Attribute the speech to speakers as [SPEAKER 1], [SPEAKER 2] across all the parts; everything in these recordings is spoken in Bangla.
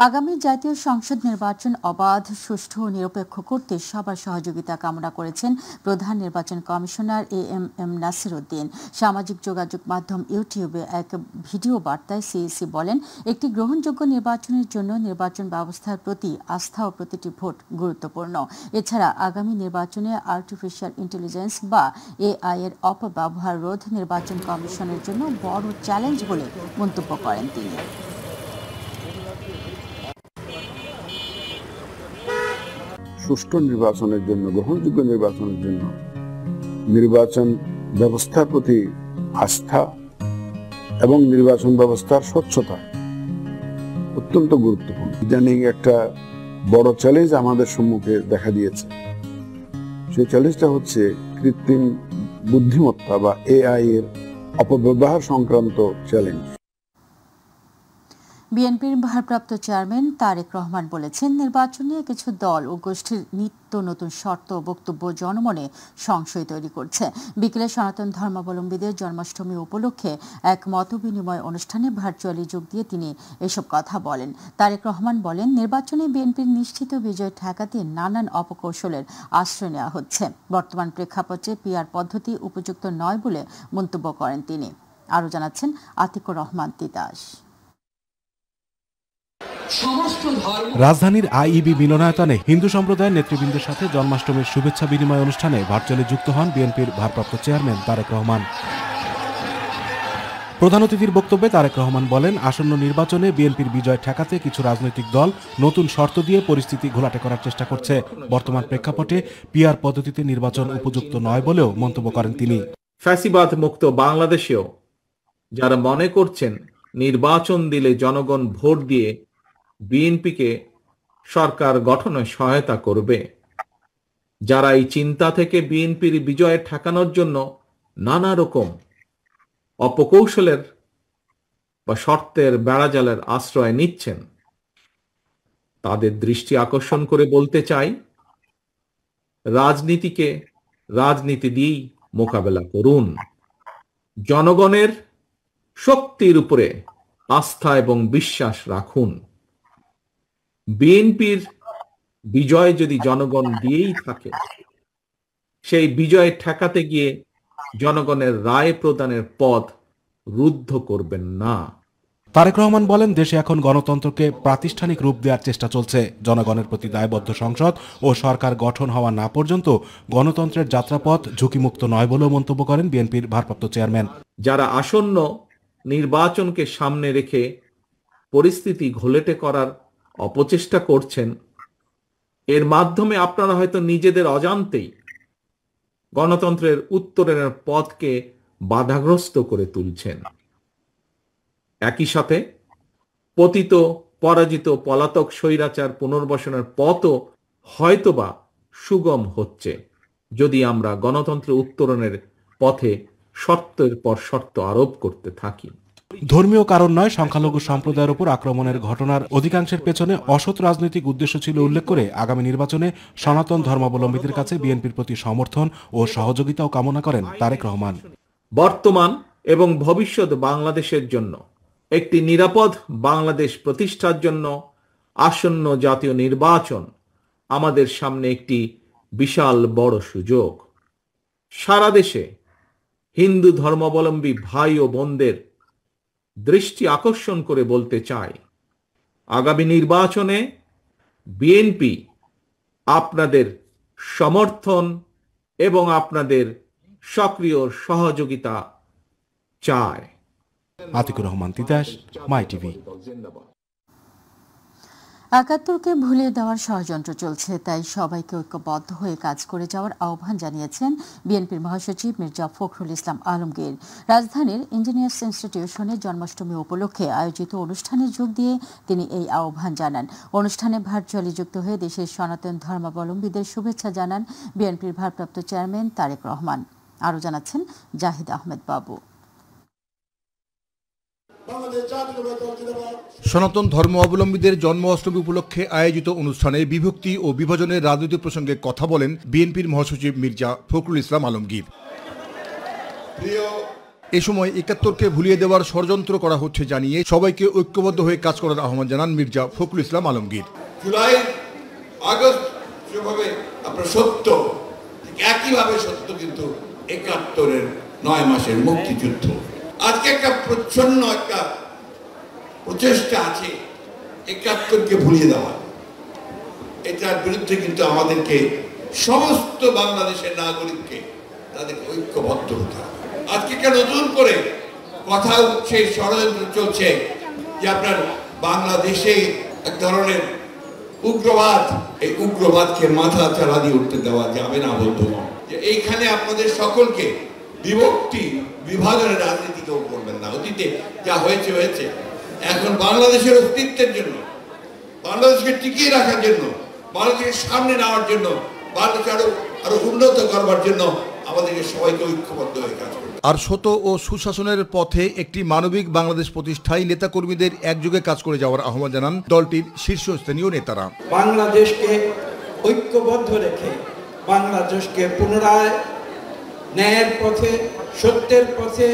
[SPEAKER 1] আগামী জাতীয় সংসদ নির্বাচন অবাধ, সুষ্ঠু ও নিরপেক্ষ করতে সবার সহযোগিতা কামনা করেছেন প্রধান নির্বাচন কমিশনার এএমএম নাসির উদ্দিন। সামাজিক যোগাযোগ মাধ্যম ইউটিউবে এক ভিডিও বার্তায় সিইসি বলেন, একটি গ্রহণযোগ্য নির্বাচনের জন্য নির্বাচন ব্যবস্থার প্রতি আস্থা ও প্রতিটি ভোট গুরুত্বপূর্ণ। এছাড়া আগামী নির্বাচনে আর্টিফিশিয়াল ইন্টেলিজেন্স বা এআই এর অপব্যবহার রোধ নির্বাচন কমিশনের জন্য বড় চ্যালেঞ্জ বলে মন্তব্য করেন তিনি।
[SPEAKER 2] সুষ্ঠু নির্বাচনের জন্য, গ্রহণযোগ্য নির্বাচনের জন্য নির্বাচন ব্যবস্থার প্রতি আস্থা এবং নির্বাচন ব্যবস্থার স্বচ্ছতা অত্যন্ত গুরুত্বপূর্ণ। ইদানিং একটা বড় চ্যালেঞ্জ আমাদের সম্মুখে দেখা দিয়েছে। সেই চ্যালেঞ্জটা হচ্ছে কৃত্রিম বুদ্ধিমত্তা বা এআই এর অপব্যবহার সংক্রান্ত চ্যালেঞ্জ।
[SPEAKER 1] বিএনপির ভারপ্রাপ্ত চেয়ারম্যান তারেক রহমান বলেছেন, নির্বাচনে কিছু দল ও গোষ্ঠীর নিত্য নতুন শর্ত ও বক্তব্য জনমনে সংশয় তৈরি করছে। বিকেলে সনাতন ধর্মাবলম্বীদের জন্মাষ্টমী উপলক্ষে এক মতবিনিময় অনুষ্ঠানে ভার্চুয়ালি যোগ দিয়ে তিনি এসব কথা বলেন। তারেক রহমান বলেন, নির্বাচনে বিএনপির নিশ্চিত বিজয় ঠেকাতে নানান অপকৌশলের আশ্রয় নেওয়া হচ্ছে। বর্তমান প্রেক্ষাপটে পিআর পদ্ধতি উপযুক্ত নয় বলে মন্তব্য করেন তিনি। আরও জানাচ্ছেন আতিকুর রহমান তিতাস।
[SPEAKER 3] রাজধানীর আইইবি মিলনায়তনে হিন্দু সম্প্রদায়ের নেতৃবৃন্দের সাথে জন্মাষ্টমীর শুভেচ্ছা বিনিময় অনুষ্ঠানে ভার্চুয়ালি যুক্ত হন বিএনপির ভারপ্রাপ্ত চেয়ারম্যান তারেক রহমান। প্রধান অতিথির বক্তব্যে তারেক রহমান বলেন, আসন্ন নির্বাচনে বিএনপির বিজয় ঠেকাতে কিছু রাজনৈতিক দল নতুন শর্ত দিয়ে পরিস্থিতি ঘোলাটে করার চেষ্টা করছে। বর্তমান প্রেক্ষাপটে পিআর পদ্ধতিতে নির্বাচন উপযুক্ত নয় বলেও মন্তব্য করেন তিনি।
[SPEAKER 4] ফ্যাসিবাদ মুক্ত বাংলাদেশেও যারা মনে করছেন নির্বাচন দিলে জনগণ ভোট দিয়ে বিএনপিকে সরকার গঠনে সহায়তা করবে, যারা এই চিন্তা থেকে বিএনপির বিজয় ঠেকানোর জন্য নানা রকম অপকৌশলের বা শর্তের বেড়াজালের আশ্রয় নিচ্ছেন, তাদের দৃষ্টি আকর্ষণ করে বলতে চাই, রাজনীতিকে রাজনীতি দিয়েই মোকাবেলা করুন। জনগণের শক্তির উপরে আস্থা এবং বিশ্বাস রাখুন। বিএনপির বিজয় যদি জনগণ দিয়েই থাকে, সেই বিজয় ঠেকাতে গিয়ে জনগণের রায় প্রদানের পথ রুদ্ধ করবেন না।
[SPEAKER 3] তারেক রহমান বলেন, দেশে এখন গণতন্ত্রকে প্রাতিষ্ঠানিক রূপ দেওয়ার চেষ্টা চলছে। জনগণের প্রতি দায়বদ্ধ সংসদ ও সরকার গঠন হওয়া না পর্যন্ত গণতন্ত্রের যাত্রাপথ ঝুঁকিমুক্ত নয় বলেও মন্তব্য করেন বিএনপির ভারপ্রাপ্ত চেয়ারম্যান।
[SPEAKER 4] যারা আসন্ন নির্বাচনকে সামনে রেখে পরিস্থিতি ঘোলেটে করার অপচেষ্টা করছেন, এর মাধ্যমে আপনারা হয়তো নিজেদের অজান্তেই গণতন্ত্রের উত্তরণের পথকে বাধাগ্রস্ত করে তুলছেন। একই সাথে পতিত, পরাজিত, পলাতক স্বৈরাচার পুনর্বাসনের পথও হয়তোবা সুগম হচ্ছে যদি আমরা গণতন্ত্রের উত্তরণের পথে শর্তের পর শর্ত আরোপ করতে থাকি।
[SPEAKER 3] ধর্মীয় কারণ নয়, সংখ্যালঘু সম্প্রদায়ের উপর আক্রমণের ঘটনার অধিকাংশের পেছনে অসৎ রাজনৈতিক উদ্দেশ্য ছিল উল্লেখ করে আগামী নির্বাচনে সনাতন ধর্মাবলম্বীদের কাছে বিএনপির প্রতি সমর্থন ও সহযোগিতাও কামনা করেন তারেক রহমান।
[SPEAKER 4] বর্তমান এবং ভবিষ্যৎ বাংলাদেশের জন্য একটি নিরাপদ বাংলাদেশ প্রতিষ্ঠার জন্য আসন্ন জাতীয় নির্বাচন আমাদের সামনে একটি বিশাল বড় সুযোগ। সারা দেশে হিন্দু ধর্মাবলম্বী ভাই ও বোনদের দৃষ্টি আকর্ষণ করে বলতে চাই, আগামী নির্বাচনে বিএনপি আপনাদের সমর্থন এবং আপনাদের সক্রিয় সহযোগিতা চায়।
[SPEAKER 3] আতিকুর রহমান তিতাস, মাই টিভি।
[SPEAKER 1] ৭১কে ভুলিয়ে দেওয়ার ষড়যন্ত্র চলছে, তাই সবাইকে ঐক্যবদ্ধ হয়ে কাজ করে যাওয়ার আহ্বান জানিয়েছেন বিএনপির মহাসচিব মির্জা ফখরুল ইসলাম আলমগীর। রাজধানীর ইঞ্জিনিয়ার্স ইনস্টিটিউশনে জন্মাষ্টমী উপলক্ষে আয়োজিত অনুষ্ঠানে যোগ দিয়ে তিনি এই আহ্বান জানান। অনুষ্ঠানে ভার্চুয়ালি যুক্ত হয়ে দেশের সনাতন ধর্মাবলম্বীদের শুভেচ্ছা জানান বিএনপির ভারপ্রাপ্ত চেয়ারম্যান তারেক রহমান। আরও জানাচ্ছেন জাহিদ আহমেদ বাবু।
[SPEAKER 5] সনাতন ধর্মাবলম্বীদের জন্মাষ্টমী উপলক্ষে আয়োজিত অনুষ্ঠানে বিভক্তি ও বিভাজনের রাজনৈতিক প্রসঙ্গে কথা বলেন বিএনপির মহাসচিব মির্জা ফখরুল ইসলাম আলমগীর। এ সময় ৭১কে ভুলিয়ে দেওয়ার ষড়যন্ত্র করা হচ্ছে জানিয়ে সবাইকে ঐক্যবদ্ধ হয়ে কাজ করার আহ্বান জানান মির্জা ফখরুল ইসলাম আলমগীর।
[SPEAKER 6] জুলাই আগস্ট যেভাবে আপনার সত্য, একইভাবে সত্য কিন্তু ৭১-এর ৯ মাসের মুক্তিযুদ্ধ। আজকে একটা প্রচ্ছন্ন একটা প্রচেষ্টা আছে ৭১কে ভুলিয়ে দেওয়া। এটার বিরুদ্ধে কিন্তু আমাদেরকে সমস্ত বাংলাদেশের নাগরিককে তাদেরকে ঐক্যবদ্ধ হতে হবে। আজকে একটা নতুন করে কথা উঠছে, ষড়যন্ত্র চলছে যে আপনার বাংলাদেশে এক ধরনের উগ্রবাদ, এই উগ্রবাদকে মাথা চালা দিয়ে উঠতে দেওয়া যাবে না বন্ধুগণ। যে এইখানে আপনাদের সকলকে বিভক্তি বিভাজনের রাজনীতি কেউ করবেন না। অতীতে যা হয়েছে হয়েছে। এখন বাংলাদেশের অস্তিত্বের জন্য, বাংলাদেশকে টিকিয়ে রাখার জন্য, বাংলাদেশকে সামনে নেওয়ার জন্য, বাংলাদেশকে আরো উন্নত করবার জন্য আমাদেরকে সবাইকে ঐক্যবদ্ধ হয়ে কাজ করতে।
[SPEAKER 5] আর সত ও সুশাসনের পথে একটি মানবিক বাংলাদেশ প্রতিষ্ঠায় নেতাকর্মীদের একযোগে কাজ করে যাওয়ার আহ্বান জানান দলটির শীর্ষস্থানীয় নেতারা।
[SPEAKER 7] বাংলাদেশকে ঐক্যবদ্ধ রেখে বাংলাদেশকে পুনরায় ন্যায়ের পথে, সত্যের পথে,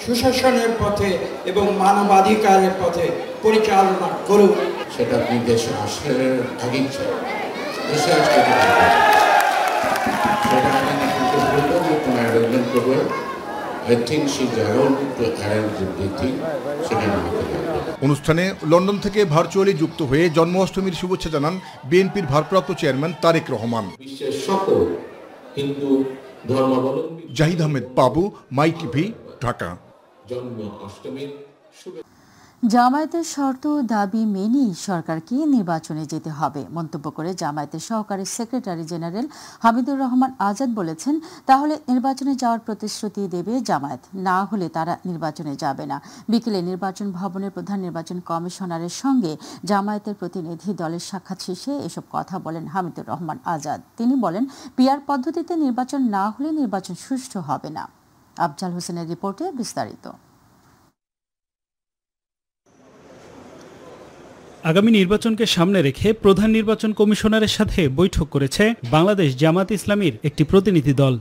[SPEAKER 7] সুশাসনের পথে এবং মানবাধিকারের পথে পরিচালনা করুন।
[SPEAKER 6] সেটা আপনি দেশে আসার আগেই দেশে আসতে
[SPEAKER 5] অনুষ্ঠানে লন্ডন থেকে ভার্চুয়ালি যুক্ত হয়ে জন্মাষ্টমীর শুভেচ্ছা জানান বিএনপির ভারপ্রাপ্ত চেয়ারম্যান তারেক রহমান।
[SPEAKER 8] বিশ্বের সকল হিন্দু ধর্মাবলম্বী
[SPEAKER 5] জাহিদ আহমেদ বাবু, মাই টিভি, ঢাকা।
[SPEAKER 8] জন্মাষ্টমীর
[SPEAKER 1] জামায়াতের শর্ত দাবি মেনেই সরকারকে নির্বাচনে যেতে হবে মন্তব্য করে জামায়াতের সহকারী সেক্রেটারি জেনারেল হামিদুর রহমান আজাদ বলেছেন, তাহলে নির্বাচনে যাওয়ার প্রতিশ্রুতি দেবে জামায়াত, না হলে তারা নির্বাচনে যাবে না। বিকেলে নির্বাচন ভবনের প্রধান নির্বাচন কমিশনারের সঙ্গে জামায়াতের প্রতিনিধি দলের সাক্ষাৎ শেষে এসব কথা বলেন হামিদুর রহমান আজাদ। তিনি বলেন, পিআর পদ্ধতিতে নির্বাচন না হলে নির্বাচন সুষ্ঠু হবে না। আফজাল হোসেনের রিপোর্টে বিস্তারিত।
[SPEAKER 9] আগামী নির্বাচনকে সামনে রেখে প্রধান নির্বাচন কমিশনারের সাথে বৈঠক করেছে বাংলাদেশ জামায়াত ইসলামীর একটি প্রতিনিধি দল।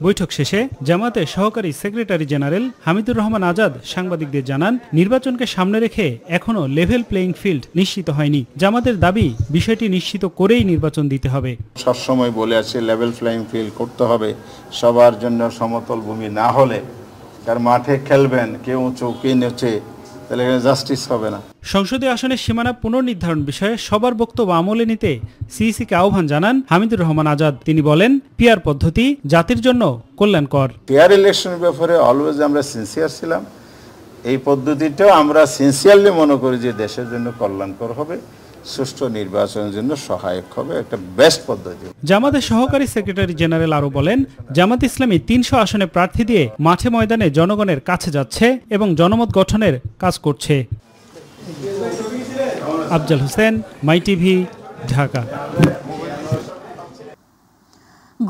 [SPEAKER 9] বৈঠক শেষে জামায়াতের সহকারী সেক্রেটারি জেনারেল হামিদুর রহমান আজাদ সাংবাদিকদের জানান, নির্বাচনকে সামনে রেখে এখনো লেভেল প্লেইং ফিল্ড নিশ্চিত হয়নি। জামায়াতের দাবি, বিষয়টি নিশ্চিত করেই নির্বাচন দিতে হবে।
[SPEAKER 10] সবসময় বলে আছে লেভেল প্লেইং ফিল্ড করতে হবে, সবার জন্য সমতল ভূমি না হলে তার মাঠে খেলবেন কেউ উঁচু কে নিচে, তাহলে জাস্টিস হবে না।
[SPEAKER 9] সংসদীয় আসনের সীমানা পুনর্নির্ধারণ বিষয়ে সবার বক্তব্য আমলে নিতে সিইসিকে আহ্বান জানান হামিদুর রহমান আজাদ। তিনি বলেন, পিআর পদ্ধতি জাতির জন্য কল্যাণকর।
[SPEAKER 10] পিআর ইলেকশনের ব্যাপারে অলওয়েজ আমরা সিনসিয়ার ছিলাম। এই পদ্ধতিটাও আমরা সিনসিয়ারলি মনে করি যে দেশের জন্য কল্যাণকর হবে, সুষ্ঠু নির্বাচনের জন্য সহায়ক হবে, একটা বেস্ট পদ্ধতি।
[SPEAKER 9] জামায়াতের সহকারী সেক্রেটারি জেনারেল আরো বলেন, জামায়াত ইসলামী ৩০০ আসনে প্রার্থী দিয়ে মাঠে ময়দানে জনগণের কাছে যাচ্ছে এবং জনমত গঠনের কাজ করছে। আফজাল হোসেন, মাই টিভি, ঢাকা।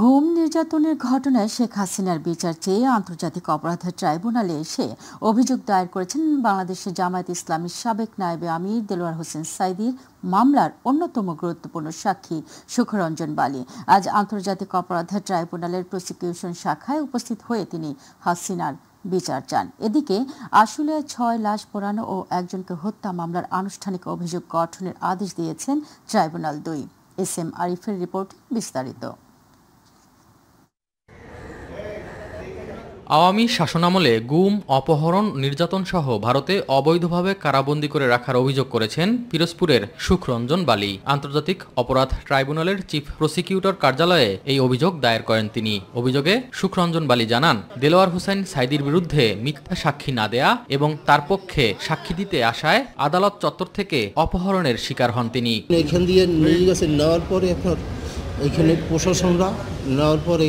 [SPEAKER 1] গুম নির্যাতনের ঘটনায় শেখ হাসিনার বিচার চেয়ে আন্তর্জাতিক অপরাধ ট্রাইব্যুনালে এসে অভিযোগ দায়ের করেছেন বাংলাদেশের জামায়াত ইসলামীর সাবেক নায়েবে আমির দেলোয়ার হোসেন সাঈদীর মামলার অন্যতম গুরুত্বপূর্ণ সাক্ষী সুখরঞ্জন বালী। আজ আন্তর্জাতিক অপরাধ ট্রাইব্যুনালের প্রসিকিউশন শাখায় উপস্থিত হয়ে তিনি হাসিনার বিচার চান। এদিকে আশুলিয়ায় ৬ লাশ পোড়ানো ও একজনকে হত্যা মামলার আনুষ্ঠানিক অভিযোগ গঠনের আদেশ দিয়েছেন ট্রাইব্যুনাল ২। এসএম আরিফের রিপোর্ট বিস্তারিত।
[SPEAKER 11] আওয়ামী শাসনামলে গুম, অপহরণ, নির্যাতন সহ ভারতে অবৈধভাবে কারাবন্দী করে রাখার অভিযোগ করেছেন পিরোজপুরের সুখরঞ্জন বালী। আন্তর্জাতিক অপরাধ ট্রাইব্যুনালের চিফ প্রসিকিউটর কার্যালয়ে এই অভিযোগ দায়ের করেন তিনি। অভিযোগে সুখরঞ্জন বালী জানান, দেলোয়ার হোসেন সাঈদীর বিরুদ্ধে মিথ্যা সাক্ষী না দেয়া এবং তার পক্ষে সাক্ষী দিতে আসায় আদালত চত্বর থেকে অপহরণের শিকার হন তিনি।
[SPEAKER 12] এখান দিয়ে নিয়ে গেছে, নেওয়ার পরে আপনার এখানে প্রশাসনরা নেওয়ার পরে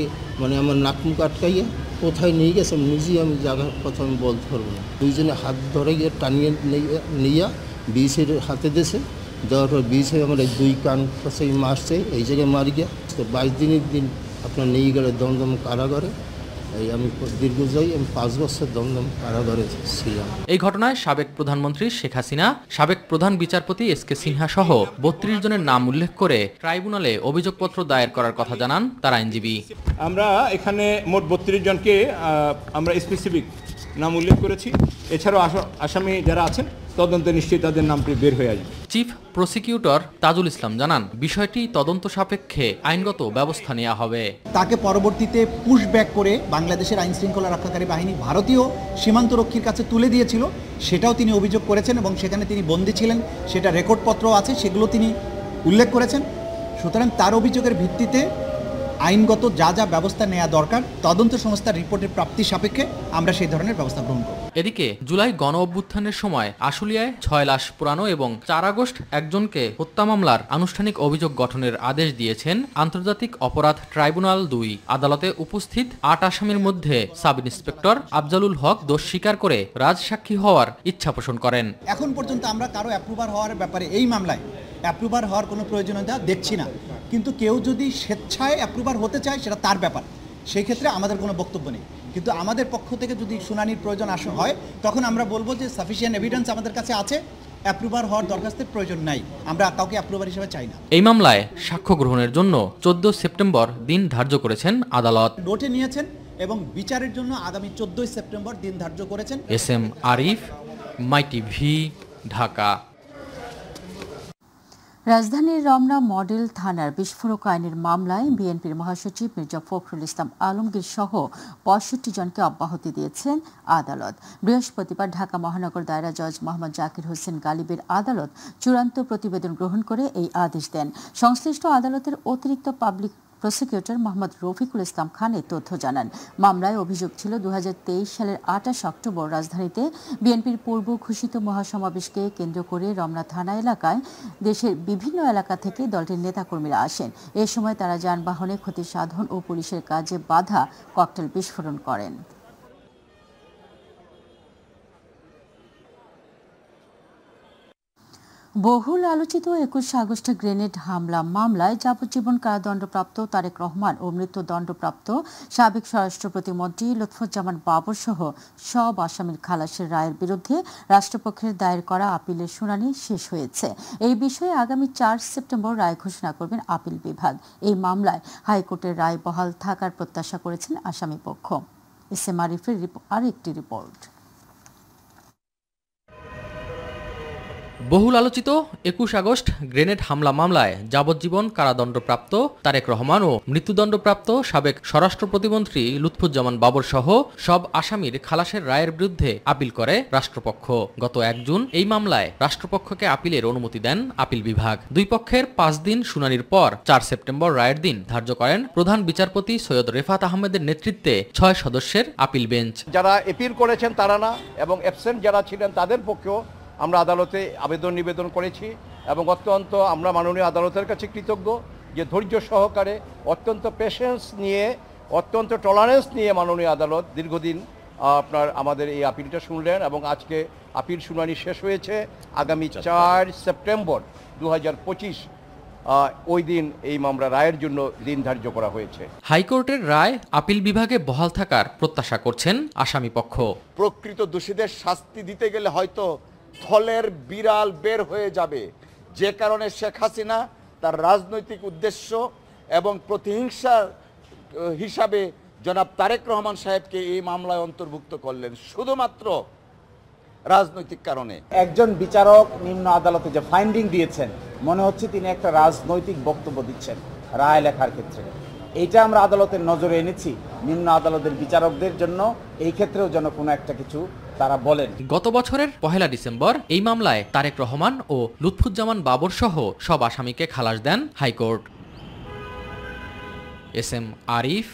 [SPEAKER 12] আমার নাক মুখ আটকাইয়া কোথায় নিয়ে গেছে নিজেই আমি জায়গার কথা আমি বলতে পারবো না। দুইজনে হাত ধরে গিয়ে টানিয়ে নিয়ে বিষের হাতে দেশে দেওয়ার পর বিষে আমার এই 2 কান কাছে মারছে, এই জায়গায় মারি গিয়া। তো 22 দিনের দিন আপনার নিয়ে গেলে দমদম কারাগারে এই আমি দীর্ঘজয়ী, আমি 5 বছর দমদম কারাগারে ছিলাম।
[SPEAKER 11] এই ঘটনায় সাবেক প্রধানমন্ত্রী শেখ হাসিনা, সাবেক প্রধান বিচারপতি এস.কে সিনহা সহ 32 জনের নাম উল্লেখ করে ট্রাইব্যুনালে অভিযোগপত্র দায়ের করার কথা জানান তার আইনজীবী।
[SPEAKER 13] আমরা এখানে মোট 32 জনকে আমরা স্পেসিফিক নাম উল্লেখ করেছি। এছাড়াও আসামি যারা আছেন তদন্তে নিশ্চয়ই তাদের নামটি বের হয়ে আসবে।
[SPEAKER 11] চিফ প্রসিকিউটর তাজুল ইসলাম জানান, বিষয়টি তদন্ত সাপেক্ষে আইনগত ব্যবস্থা নেওয়া হবে।
[SPEAKER 14] তাকে পরবর্তীতে পুশব্যাক করে বাংলাদেশের আইন শৃঙ্খলা রক্ষাকারী বাহিনী ভারতীয় সীমান্তরক্ষীর কাছে তুলে দিয়েছিল, সেটাও তিনি অভিযোগ করেছেন এবং সেখানে তিনি বন্দী ছিলেন, সেটা রেকর্ডপত্র আছে, সেগুলো তিনি উল্লেখ করেছেন। সুতরাং তার অভিযোগের ভিত্তিতে আইনগত যা যা ব্যবস্থা নেওয়া দরকার তদন্ত সংস্থার রিপোর্টের প্রাপ্তি সাপেক্ষে আমরা সেই ধরনের ব্যবস্থা গ্রহণ করব।
[SPEAKER 11] এদিকে জুলাই গণ অভ্যুত্থানের সময় আশুলিয়ায় 6 লাশ পোড়ানো এবং 4 আগস্ট একজনকে হত্যা মামলার আনুষ্ঠানিক অভিযোগ গঠনের আদেশ দিয়েছেন আন্তর্জাতিক অপরাধ ট্রাইব্যুনাল 2। আদালতে উপস্থিত 8 আসামির মধ্যে সাব ইন্সপেক্টর আফজালুল হক দোষ স্বীকার করে রাজসাক্ষী হওয়ার ইচ্ছা পোষণ করেন।
[SPEAKER 14] এখন পর্যন্ত আমরা কারো অ্যাপ্রুভার হওয়ার ব্যাপারে এই মামলায় অ্যাপ্রুভার হওয়ার কোনো প্রয়োজনীয়তা দেখছি না, কিন্তু কেউ যদি স্বেচ্ছায় অ্যাপ্রুভার হতে চায় সেটা তার ব্যাপার, সেই ক্ষেত্রে আমাদের কোনো বক্তব্য নেই। কিন্তু আমাদের পক্ষ থেকে যদি শুনানির প্রয়োজন হয় তখন আমরা বলবো যে সাফিসিয়েন্ট এভিডেন্স আমাদের কাছে আছে, অ্যাপ্রুভার হওয়ার দরখাস্তের প্রয়োজন নাই, আমরা কাউকে অ্যাপ্রুভার হিসেবে চাই না।
[SPEAKER 11] এই মামলায় সাক্ষ্য গ্রহণের জন্য 14 সেপ্টেম্বর দিন ধার্য করেছেন আদালত।
[SPEAKER 14] নোটে নিয়েছেন এবং বিচারের জন্য আগামী 14 সেপ্টেম্বর দিন ধার্য করেছেন।
[SPEAKER 11] এস.এম. আরিফ, মাই টিভি, ঢাকা।
[SPEAKER 1] রাজধানীর রমনা মডেল থানার বিস্ফোরক আইনের মামলায় বিএনপির মহাসচিব মির্জা ফখরুল ইসলাম আলমগীর সহ 65 জনকে অব্যাহতি দিয়েছেন আদালত। বৃহস্পতিবার ঢাকা মহানগর দায়রা জজ মোহাম্মদ জাকির হোসেন গালিবের আদালত চূড়ান্ত প্রতিবেদন গ্রহণ করে এই আদেশ দেন। সংশ্লিষ্ট আদালতের অতিরিক্ত পাবলিক প্রসিকিউটর মোহাম্মদ রফিকুল ইসলাম খান এই তথ্য জানান। মামলায় অভিযোগ ছিল 2023 সালের 28 অক্টোবর রাজধানীতে বিএনপির পূর্ব ঘোষিত মহাসমাবেশকে কেন্দ্র করে রমনা থানা এলাকায় দেশের বিভিন্ন এলাকা থেকে দলটির নেতাকর্মীরা আসেন। এ সময় তারা যানবাহনে ক্ষতি সাধন ও পুলিশের কাজে বাধা ককটেল বিস্ফোরণ করেন। বহুল আলোচিত 21 আগস্টে গ্রেনেড হামলা মামলায় যাবজ্জীবন কারাদণ্ডপ্রাপ্ত তারেক রহমান ও মৃত্যুদণ্ডপ্রাপ্ত সাবেক স্বরাষ্ট্র প্রতিমন্ত্রী লুৎফুজ্জামান বাবর সহ সব আসামির খালাসের রায়ের বিরুদ্ধে রাষ্ট্রপক্ষের দায়ের করা আপিলের শুনানি শেষ হয়েছে। এই বিষয়ে আগামী 4 সেপ্টেম্বর রায় ঘোষণা করবেন আপিল বিভাগ। এই মামলায় হাইকোর্টের রায় বহাল থাকার প্রত্যাশা করেছেন আসামি পক্ষ। এস.এম. আরিফের আরেকটি রিপোর্ট।
[SPEAKER 11] বহুল আলোচিত 21 আগস্ট গ্রেনেড হামলা মামলায় যাবজ্জীবন কারাদণ্ডপ্রাপ্ত তারেক রহমান ও মৃত্যুদণ্ডপ্রাপ্ত সাবেক স্বরাষ্ট্র প্রতিমন্ত্রী লুৎফুজ্জামান বাবর সহ সব আসামির খালাসের রায়ের বিরুদ্ধে আপিল করে রাষ্ট্রপক্ষ। গত 1 জুন এই মামলায় রাষ্ট্রপক্ষকে আপিলের অনুমতি দেন আপিল বিভাগ। দুই পক্ষের 5 দিন শুনানির পর 4 সেপ্টেম্বর রায়ের দিন ধার্য করেন প্রধান বিচারপতি সৈয়দ রেফাত আহমেদের নেতৃত্বে 6 সদস্যের আপিল বেঞ্চ।
[SPEAKER 15] যারা এপিল করেছেন তারা না, এবং অ্যাবসেন্ট যারা ছিলেন তাদের পক্ষেও আমরা আদালতে নিবেদন করেছি, এবং অত্যন্ত আমরা মাননীয় আদালতের কাছে কৃতজ্ঞ যে ধৈর্য সহকারে অত্যন্ত পেশেন্স নিয়ে, অত্যন্ত টলারেন্স নিয়ে মাননীয় আদালত দীর্ঘদিন আমাদের এই আপিলটা শুনলেন, এবং আজকে আপিল শুনানি শেষ হয়েছে। আগামী 4 সেপ্টেম্বর 2025 ওই দিন এই মামলা রায়ের জন্য দিন ধার্য করা হয়েছে।
[SPEAKER 11] হাইকোর্টের রায় আপিল বিভাগে বহাল থাকার প্রত্যাশা করছেন আসামি পক্ষ।
[SPEAKER 16] প্রকৃত দোষীদের শাস্তি দিতে গেলে হয়তো থলের বিড়াল বের হয়ে যাবে, যে কারণে শেখ হাসিনা তার রাজনৈতিক উদ্দেশ্য এবং প্রতিহিংসা হিসাবে জনাব তারেক রহমান সাহেবকে এই মামলায় অন্তর্ভুক্ত করলেন শুধুমাত্র রাজনৈতিক কারণে।
[SPEAKER 17] একজন বিচারক নিম্ন আদালতে যে ফাইন্ডিং দিয়েছেন, মনে হচ্ছে তিনি একটা রাজনৈতিক বক্তব্য দিচ্ছেন রায় লেখার ক্ষেত্রে। এইটা আমরা আদালতের নজরে এনেছি নিম্ন আদালতের বিচারকদের জন্য, এই ক্ষেত্রেও যেন কোনো একটা কিছু তারা বলেন।
[SPEAKER 11] গত বছরের 1 ডিসেম্বর এই মামলায় তারেক রহমান ও লুৎফুজ্জামান বাবর সহ সব আসামিকে খালাস দেন হাইকোর্ট। এস.এম. আরিফ,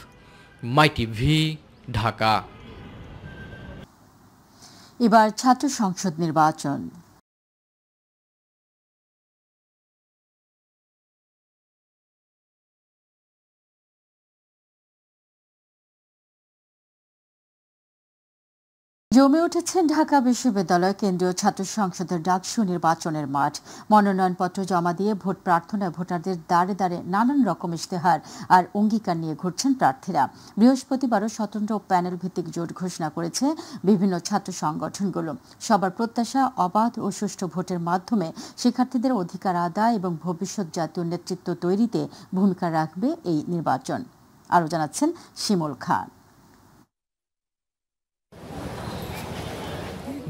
[SPEAKER 11] মাই টিভি, ঢাকা।
[SPEAKER 1] এবার ছাত্র সংসদ নির্বাচন। জমে উঠেছে ঢাকা বিশ্ববিদ্যালয় কেন্দ্রীয় ছাত্র সংসদের ডাকসু নির্বাচনের মাঠ। মনোনয়নপত্র জমা দিয়ে ভোট প্রার্থনায় ভোটারদের দ্বারে দ্বারে নানান রকম ইশতেহার আর অঙ্গীকার নিয়ে ঘুরছেন প্রার্থীরা। বৃহস্পতিবারও স্বতন্ত্র প্যানেল ভিত্তিক জোট ঘোষণা করেছে বিভিন্ন ছাত্র সংগঠনগুলো। সবার প্রত্যাশা অবাধ ও সুষ্ঠু ভোটের মাধ্যমে শিক্ষার্থীদের অধিকার আদায় এবং ভবিষ্যৎ জাতীয় নেতৃত্ব তৈরিতে ভূমিকা রাখবে এই নির্বাচন। আরও জানাচ্ছেন শিমুল খান।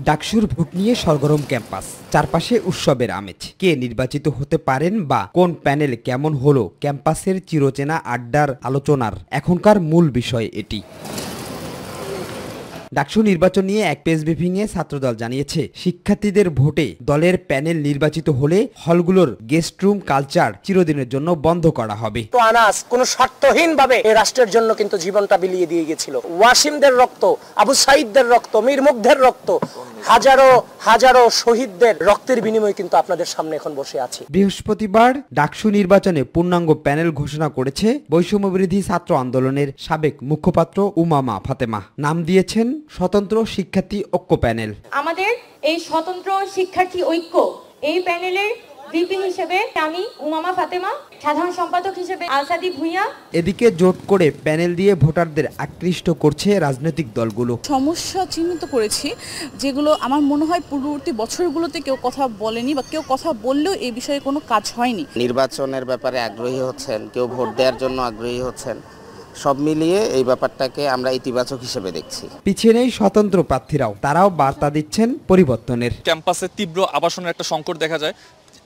[SPEAKER 18] ডাকসুর ভোট নিয়ে সরগরম ক্যাম্পাস, চারপাশে উৎসবের আমেজ। কে নির্বাচিত হতে পারেন বা কোন প্যানেল কেমন হলো, ক্যাম্পাসের চিরচেনা আড্ডার আলোচনার এখনকার মূল বিষয় এটি। ডাকসু নির্বাচন নিয়ে এক প্রেস ব্রিফিংয়ে ছাত্রদল জানিয়েছে, শিক্ষার্থীদের ভোটে দলের প্যানেল নির্বাচিত হলে হলগুলোর গেস্ট রুম কালচার চিরদিনের জন্য বন্ধ করা হবে।
[SPEAKER 19] তো আনাস কোনো শর্তহীনভাবে এই রাষ্ট্রের জন্য কিন্তু জীবনটা বিলিয়ে দিয়ে গিয়েছিল। ওয়াসিমদের রক্ত, আবু সাইদদের রক্ত, মীর মুগ্ধের রক্ত, হাজারো হাজারো শহীদদের রক্তের বিনিময়ে কিন্তু আপনাদের সামনে এখন বসে আছি।
[SPEAKER 18] বৃহস্পতিবার ডাকসু নির্বাচনে পূর্ণাঙ্গ প্যানেল ঘোষণা করেছে বৈষম্যবিরোধী ছাত্র আন্দোলনের সাবেক মুখপাত্র উমামা ফাতেমা। নাম দিয়েছেন স্বতন্ত্র শিক্ষার্থী ঐক্য প্যানেল।
[SPEAKER 20] আমাদের এই স্বতন্ত্র শিক্ষার্থী ঐক্য এই প্যানেলের ভিপি হিসেবে আমি উমামা ফাতেমা, সাধারণ সম্পাদক হিসেবে আলসাদি ভুইয়া।
[SPEAKER 18] এদিকে জোট করে প্যানেল দিয়ে ভোটারদের আকৃষ্ট করছে রাজনৈতিক দলগুলো।
[SPEAKER 21] সমস্যা চিহ্নিত করেছি যেগুলো আমার মনে হয় পূর্ববর্তী বছরগুলোতে কেউ কথা বলেনি বা কেউ কথা বললেও এই বিষয়ে কোনো কাজ হয়নি।
[SPEAKER 22] নির্বাচনের ব্যাপারে আগ্রহী হচ্ছেন, কেউ ভোট দেওয়ার জন্য আগ্রহী হচ্ছেন, সব মিলিয়ে এই ব্যাপারটাকে আমরা ইতিবাচক হিসেবে দেখছি।
[SPEAKER 18] পিছিয়ে নেই স্বতন্ত্র প্রার্থীরাও, তারাও বার্তা দিচ্ছেন পরিবর্তনের।
[SPEAKER 23] ক্যাম্পাসে তীব্র আবাসনের একটা সংকট দেখা যায়,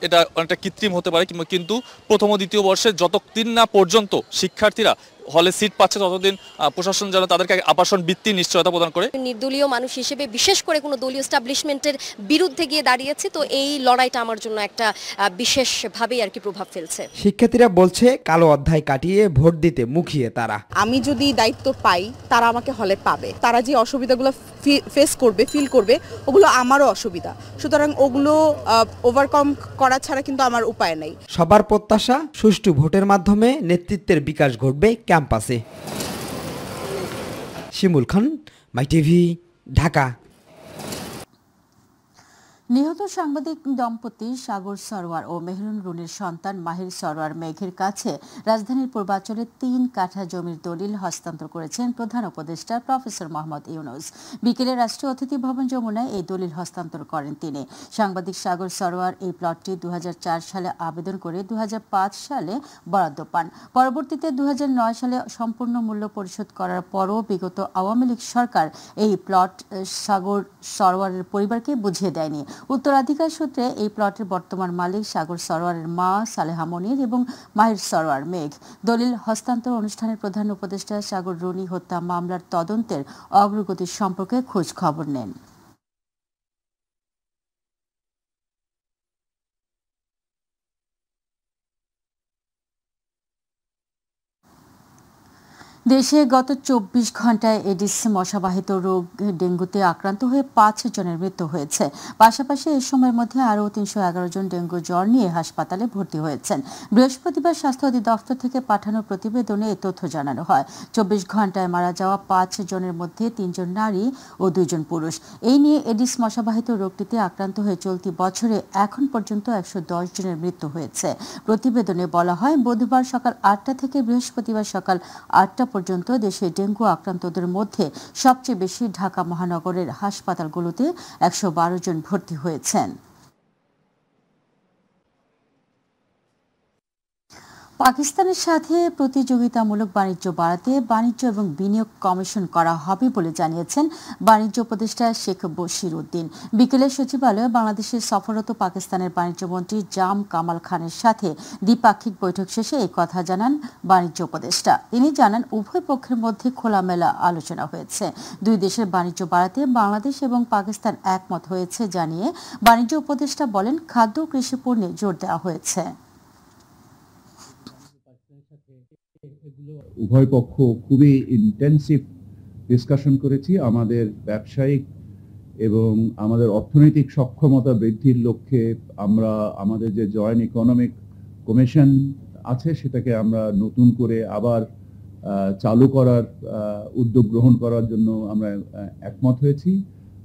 [SPEAKER 23] এটা অনেকটা কৃত্রিম হতে পারে, কিন্তু প্রথম ও দ্বিতীয় বর্ষে যতদিন না পর্যন্ত শিক্ষার্থীরা হলে সিট পাচ্ছে ততদিন প্রশাসন যেন তাদেরকে আবাসন বৃত্তির নিশ্চয়তা প্রদান করে।
[SPEAKER 24] নির্দলীয় মানুষ হিসেবে বিশেষ করে কোনো দলীয় এস্টাবলিশমেন্টের বিরুদ্ধে গিয়ে দাঁড়িয়েছে, তো এই লড়াইটা আমার জন্য একটা বিশেষভাবেই আর কি প্রভাব ফেলছে।
[SPEAKER 18] শিক্ষার্থীরা বলছে কালো অধ্যায় কাটিয়ে ভোট দিতে মুখিয়ে তারা।
[SPEAKER 21] আমি যদি দায়িত্ব পাই তারা আমাকে হলে পাবে, তারা যে অসুবিধাগুলো ফেস করবে, ফিল করবে, ওগুলো আমারও অসুবিধা, সুতরাং ওগুলো ওভারকাম করা ছাড়া কিন্তু আমার উপায় নেই।
[SPEAKER 18] সবার প্রত্যাশা সুষ্ঠু ভোটের মাধ্যমে নেতৃত্বের বিকাশ ঘটবে ক্যাম্পাসে। শিমুল খান, মাই টিভি, ঢাকা।
[SPEAKER 1] নিহত সাংবাদিক দম্পতি সাগর সরোয়ার ও মেহরুন রুনির সন্তান মাহির সরোয়ার মেঘের কাছে রাজধানীর পূর্বাঞ্চলে 3 কাঠা জমির দলিল হস্তান্তর করেছেন প্রধান উপদেষ্টা প্রফেসর মোহাম্মদ ইউনূস। বিকেলে রাষ্ট্রীয় অতিথি ভবন যমুনায় এই দলিল হস্তান্তর করেন তিনি। সাংবাদিক সাগর সরোয়ার এই প্লটটি 2004 সালে আবেদন করে 2005 সালে বরাদ্দ পান। পরবর্তীতে 2009 সালে সম্পূর্ণ মূল্য পরিশোধ করার পরও বিগত আওয়ামী লীগ সরকার এই প্লট সাগর সরোয়ারের পরিবারকে বুঝিয়ে দেয়নি। উত্তরাধিকার সূত্রে এই প্লটের বর্তমান মালিক সাগর সরোয়ারের মা সালেহা মনির এবং মাহির সরোয়ার মেঘ। দলিল হস্তান্তর অনুষ্ঠানের প্রধান উপদেষ্টা সাগর রুনি হত্যা মামলার তদন্তের অগ্রগতি সম্পর্কে খোঁজ খবর নেন। দেশে গত 24 ঘন্টায় এডিস মশাবাহিত রোগ ডেঙ্গুতে আক্রান্ত হয়ে 5 জনের মৃত্যু হয়েছে। পাশাপাশি এই সময়ের মধ্যে আরও 311 জন ডেঙ্গু জ্বর নিয়ে হাসপাতালে ভর্তি হয়েছেন। বৃহস্পতিবার স্বাস্থ্য অধিদপ্তর থেকে পাঠানো প্রতিবেদনে এই তথ্য জানানো হয়। 24 ঘন্টায় মারা যাওয়া 5 জনের মধ্যে 3 জন নারী ও 2 জন পুরুষ। এই নিয়ে এডিস মশাবাহিত রোগটিতে আক্রান্ত হয়ে চলতি বছরে এখন পর্যন্ত 110 জনের মৃত্যু হয়েছে। প্রতিবেদনে বলা হয়, বুধবার সকাল 8টা থেকে বৃহস্পতিবার সকাল 8টা পর্যন্ত দেশে ডেঙ্গু আক্রান্তদের মধ্যে সবচেয়ে বেশি ঢাকা মহানগরের হাসপাতালগুলোতে 112 জন ভর্তি হয়েছেন। পাকিস্তানের সাথে প্রতিযোগিতামূলক বাণিজ্য বাড়াতে বাণিজ্য এবং বিনিয়োগ কমিশন করা হবে বলে জানিয়েছেন বাণিজ্য উপদেষ্টা শেখ বশির উদ্দিন। বিকেলে সচিবালয়ে বাংলাদেশের সফররত পাকিস্তানের বাণিজ্যমন্ত্রী জাম কামাল খানের সাথে দ্বিপাক্ষিক বৈঠক শেষে এই কথা জানান বাণিজ্য উপদেষ্টা। তিনি জানান, উভয় পক্ষের মধ্যে খোলামেলা আলোচনা হয়েছে। দুই দেশের বাণিজ্য বাড়াতে বাংলাদেশ এবং পাকিস্তান একমত হয়েছে জানিয়ে বাণিজ্য উপদেষ্টা বলেন, খাদ্য ও কৃষি পণ্যে জোর দেওয়া হয়েছে।
[SPEAKER 25] উভয় পক্ষ খুবই ইন্টেন্সিভ ডিসকাশন করেছি। আমাদের ব্যবসায়িক এবং আমাদের অর্থনৈতিক সক্ষমতা বৃদ্ধির লক্ষ্যে আমরা আমাদের যে জয়েন্ট ইকোনমিক কমিশন আছে সেটাকে আমরা নতুন করে আবার চালু করার উদ্যোগ গ্রহণ করার জন্য আমরা একমত হয়েছি।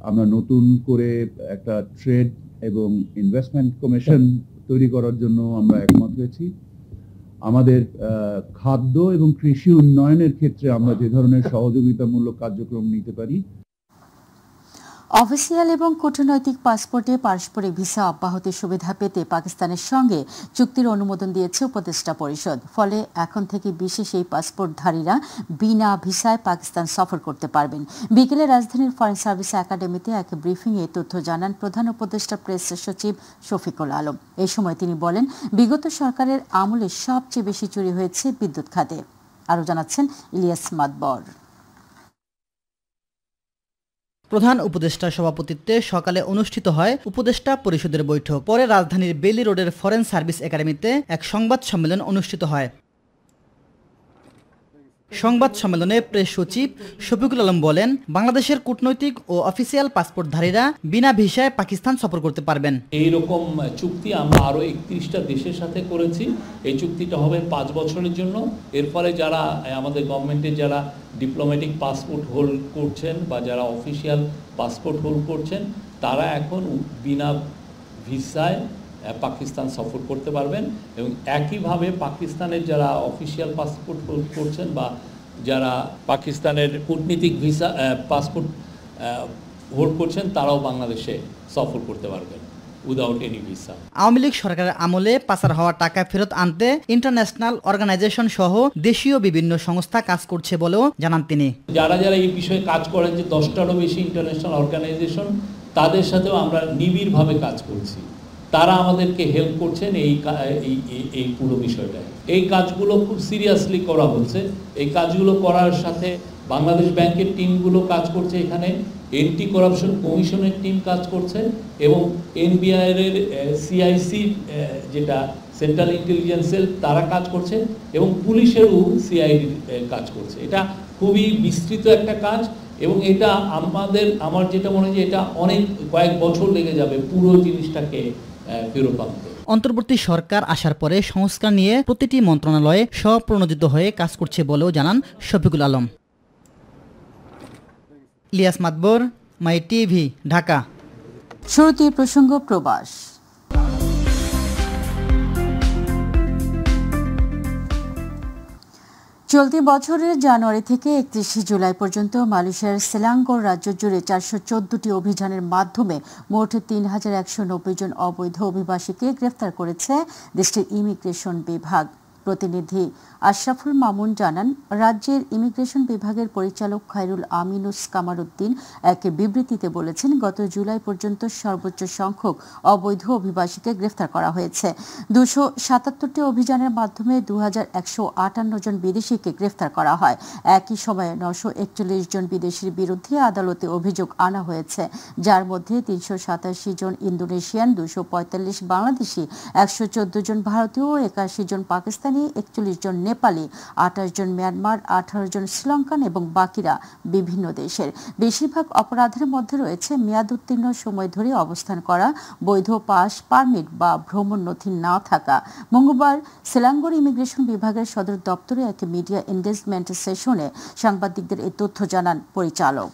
[SPEAKER 25] আমরা নতুন করে একটা ট্রেড এবং ইনভেস্টমেন্ট কমিশন তৈরি করার জন্য আমরা একমত হয়েছি। আমাদের খাদ্য এবং কৃষি উন্নয়নের ক্ষেত্রে আমরা যে ধরনের সহযোগিতামূলক কার্যক্রম নিতে পারি।
[SPEAKER 1] অফিসিয়াল এবং কূটনৈতিক পাসপোর্টে পারস্পরিক ভিসা অব্যাহতির সুবিধা পেতে পাকিস্তানের সঙ্গে চুক্তির অনুমোদন দিয়েছে উপদেষ্টা পরিষদ। ফলে এখন থেকে বিশেষ এই পাসপোর্টধারীরা বিনা ভিসায় পাকিস্তান সফর করতে পারবেন। বিকেলে রাজধানীর ফরেন সার্ভিস একাডেমিতে এক ব্রিফিংয়ে তথ্য জানান প্রধান উপদেষ্টা প্রেস সচিব শফিকুল আলম। এই সময় তিনি বলেন, বিগত সরকারের আমলে সবচেয়ে বেশি চুরি হয়েছে বিদ্যুৎ খাতে। আরও জানাচ্ছেন ইলিয়াস মাদবর।
[SPEAKER 2] প্রধান উপদেষ্টার সভাপতিত্বে সকালে অনুষ্ঠিত হয় উপদেষ্টা পরিষদের বৈঠক। পরে রাজধানীর বেইলি রোডের ফরেন সার্ভিস একাডেমিতে এক সংবাদ সম্মেলন অনুষ্ঠিত হয়। সংবাদ সম্মেলনে প্রেস সচিব শফিকুল আলম বলেন, বাংলাদেশের কূটনৈতিক ও অফিসিয়াল পাসপোর্টধারীরা বিনা ভিসায় পাকিস্তান সফর করতে পারবেন।
[SPEAKER 3] এইরকম চুক্তি আমরা আরও 31টা দেশের সাথে করেছি। এই চুক্তিটা হবে 5 বছরের জন্য। এর ফলে যারা আমাদের গভর্নমেন্টের যারা ডিপ্লোম্যাটিক পাসপোর্ট হোল্ড করছেন বা যারা অফিসিয়াল পাসপোর্ট হোল্ড করছেন তারা এখন বিনা ভিসায় পাকিস্তান সফর করতে পারবেন এবং একইভাবে পাকিস্তানের যারা অফিসিয়াল পাসপোর্ট হোল্ড করছেন বা যারা পাকিস্তানের কূটনীতিক ভিসা পাসপোর্ট হোল্ড করছেন তারাও বাংলাদেশে সফর করতে পারবেন without any visa.
[SPEAKER 2] Awami League সরকারের আমলে পাচার হওয়া টাকা ফেরত আনতে ইন্টারন্যাশনাল অর্গানাইজেশন সহ দেশীয় বিভিন্ন সংস্থা কাজ করছে বলেও জানান তিনি।
[SPEAKER 3] যারা যারা এই বিষয়ে কাজ করেন, যে 10টারও বেশি ইন্টারন্যাশনাল অর্গানাইজেশন, তাদের সাথেও আমরা নিবিড়ভাবে কাজ করছি। তারা আমাদেরকে হেল্প করছেন এই পুরো বিষয়টায়। এই কাজগুলো খুব সিরিয়াসলি করা হচ্ছে। এই কাজগুলো করার সাথে বাংলাদেশ ব্যাংকের টিমগুলো কাজ করছে, এখানে এন্টি করাপশন কমিশনের টিম কাজ করছে এবং এনবিআই এর সিআইসি যেটা সেন্ট্রাল ইন্টেলিজেন্স সেল তারা কাজ করছে এবং পুলিশেরও সিআইডি কাজ করছে। এটা খুবই বিস্তৃত একটা কাজ এবং এটা আমার যেটা মনে হয় যে এটা অনেক কয়েক বছর লেগে যাবে পুরো জিনিসটাকে ফেরত আনতে।
[SPEAKER 2] অন্তর্বর্তী সরকার আসার পরে সংস্কার নিয়ে প্রতিটি মন্ত্রণালয়ে স্বপ্রণোদিত হয়ে কাজ করছে বলেও জানান শফিকুল আলম। ইলিয়াস মাদবর, মাই টিভি, ঢাকা।
[SPEAKER 1] শুরুতে প্রসঙ্গ প্রবাস। চলতি বছরের জানুয়ারি থেকে 31 জুলাই পর্যন্ত মালয়েশিয়ার সেলাঙ্গোর রাজ্য জুড়ে 414টি অভিযানের মাধ্যমে মোট 3190 জন অবৈধ অভিবাসীকে গ্রেফতার করেছে দেশটির ইমিগ্রেশন বিভাগ। প্রতিনিধি আশরাফুল মামুন জানান, রাজ্যের ইমিগ্রেশন বিভাগের পরিচালক খায়রুল আমিনুস কামারউদ্দিন এক বিবৃতিতে বলেছেন, গত জুলাই পর্যন্ত সর্বোচ্চ সংখ্যক অবৈধ অভিবাসীকে গ্রেফতার করা হয়েছে। 277টি অভিযানের মাধ্যমে 2158 জন বিদেশিকে গ্রেফতার করা হয়। একই সময়ে 941 জন বিদেশির বিরুদ্ধে আদালতে অভিযোগ আনা হয়েছে, যার মধ্যে 387 জন ইন্দোনেশিয়ান, 245 বাংলাদেশি, 114 জন ভারতীয়, 81 জন পাকিস্তানি, 41 জন নেপালি, 28 জন মিয়ানমার, 18 জন শ্রীলঙ্কান এবং বাকিরা বিভিন্ন দেশের। বেশিরভাগ অপরাধের মধ্যে রয়েছে মেয়াদোত্তীর্ণ সময় ধরে অবস্থান করা, বৈধ পাস, পারমিট বা ভ্রমণ নথি না থাকা। মঙ্গলবার সেলাঙ্গোর ইমিগ্রেশন বিভাগের সদর দপ্তরে এক মিডিয়া এনগেজমেন্ট সেশনে সাংবাদিকদের এই তথ্য জানান পরিচালক।